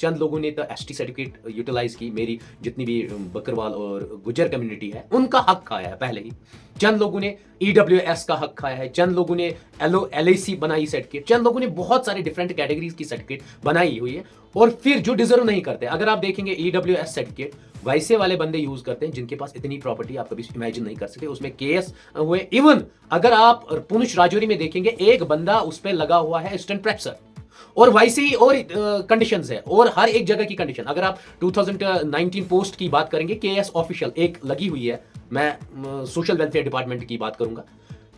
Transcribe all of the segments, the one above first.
चंद लोगों ने तो एसटी सर्टिफिकेट यूटिलाइज की, मेरी जितनी भी बकरवाल और गुज्जर कम्युनिटी है उनका हक खाया है पहले ही। चंद लोगों ने ईडब्ल्यूएस का हक खाया है, चंद लोगों ने एलआईसी बनाई सर्टिफिकेट, चंद लोगों ने बहुत सारे डिफरेंट कैटेगरीज की सर्टिफिकेट बनाई हुई है। और फिर जो डिजर्व नहीं करते, अगर आप देखेंगे ईडब्ल्यूएस सर्टिफिकेट वैसे वाले बंदे यूज करते हैं जिनके पास इतनी प्रॉपर्टी आप कभी इमेजिन नहीं कर सकते, उसमें केस हुए। इवन अगर आप पुंछ राजौरी में देखेंगे एक बंदा उस पर लगा हुआ है असिस्टेंट प्रोफेसर, और वैसे ही और कंडीशंस है और हर एक जगह की कंडीशन। अगर आप 2019 पोस्ट की बात करेंगे, केएस ऑफिशियल एक लगी हुई है, मैं सोशल वेलफेयर डिपार्टमेंट की बात करूंगा।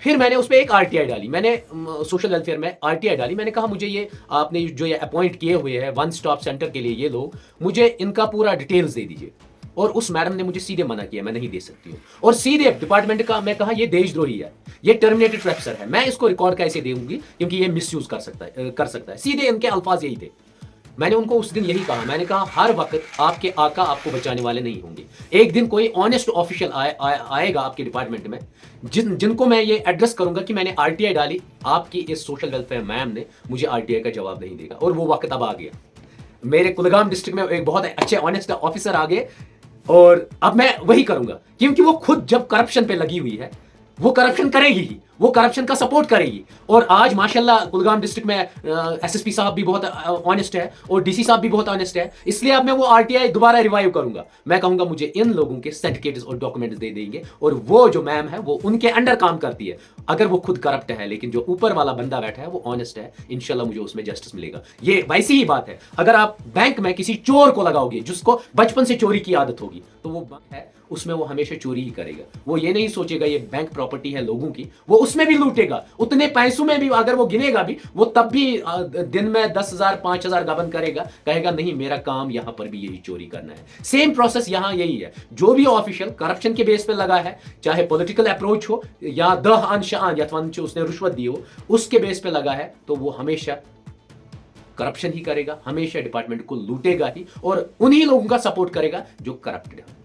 फिर मैंने उस पर एक आरटीआई डाली, मैंने सोशल वेलफेयर में आरटीआई डाली। मैंने कहा मुझे ये आपने जो ये अपॉइंट किए हुए हैं वन स्टॉप सेंटर के लिए ये लोग, मुझे इनका पूरा डिटेल्स दे दीजिए। और उस मैडम ने मुझे सीधे मना किया, मैं नहीं दे सकती हूँ। और सीधे डिपार्टमेंट का मैं कहा ये देशद्रोही है, ये टर्मिनेटेड प्रोफेसर है, मैं इसको रिकॉर्ड कैसे दूंगी क्योंकि ये मिसयूज कर सकता है। सीधे इनके अल्फाज यही थे। मैंने उनको उस दिन यही कहा, मैंने कहा हर वक्त आपके आका आपको बचाने वाले नहीं होंगे। एक दिन कोई ऑनेस्ट ऑफिशियल आएगा आपके डिपार्टमेंट में, जिनको मैं ये एड्रेस करूंगा कि मैंने आरटीआई डाली, आपकी इस सोशल वेलफेयर मैम ने मुझे आरटीआई का जवाब नहीं देगा। और वो वक्त अब आ गया। मेरे कुलगाम डिस्ट्रिक्ट में एक बहुत अच्छे ऑनेस्ट ऑफिसर आ गए और अब मैं वही करूंगा, क्योंकि वो खुद जब करप्शन पे लगी हुई है वो करप्शन करेगी ही, वो करप्शन का सपोर्ट करेगी। और आज माशाल्लाह कुलगाम डिस्ट्रिक्ट में एसएसपी साहब भी बहुत ऑनेस्ट है और डीसी साहब भी बहुत ऑनेस्ट है, इसलिए अब मैं वो आरटीआई दोबारा रिवाइव करूंगा। मैं कहूंगा मुझे इन लोगों के सर्टिफिकेट्स और डॉक्यूमेंट्स दे देंगे, और वो जो मैम है वो उनके अंडर काम करती है। अगर वो खुद करप्ट है लेकिन जो ऊपर वाला बंदा बैठा है वो ऑनेस्ट है, इंशाल्लाह मुझे उसमें जस्टिस मिलेगा। ये वैसी ही बात है, अगर आप बैंक में किसी चोर को लगाओगे जिसको बचपन से चोरी की आदत होगी, तो वो बैंक है उसमें वो हमेशा चोरी ही करेगा। वो ये नहीं सोचेगा ये बैंक प्रॉपर्टी है लोगों की, वो उसमें भी लूटेगा। उतने पैसों में भी अगर वो गिनेगा भी, वो तब भी दिन में 10,000 5,000 गबन करेगा, कहेगा नहीं मेरा काम यहां पर भी यही चोरी करना है। सेम प्रोसेस यहां यही है। जो भी ऑफिशियल करप्शन के बेस पे लगा है, चाहे पॉलिटिकल अप्रोच हो या दह अंशान या उसने रिश्वत दी हो, उसके बेस पे लगा है, तो वो हमेशा करप्शन ही करेगा, हमेशा डिपार्टमेंट को लूटेगा ही और उन्हीं लोगों का सपोर्ट करेगा जो करप्टेड है।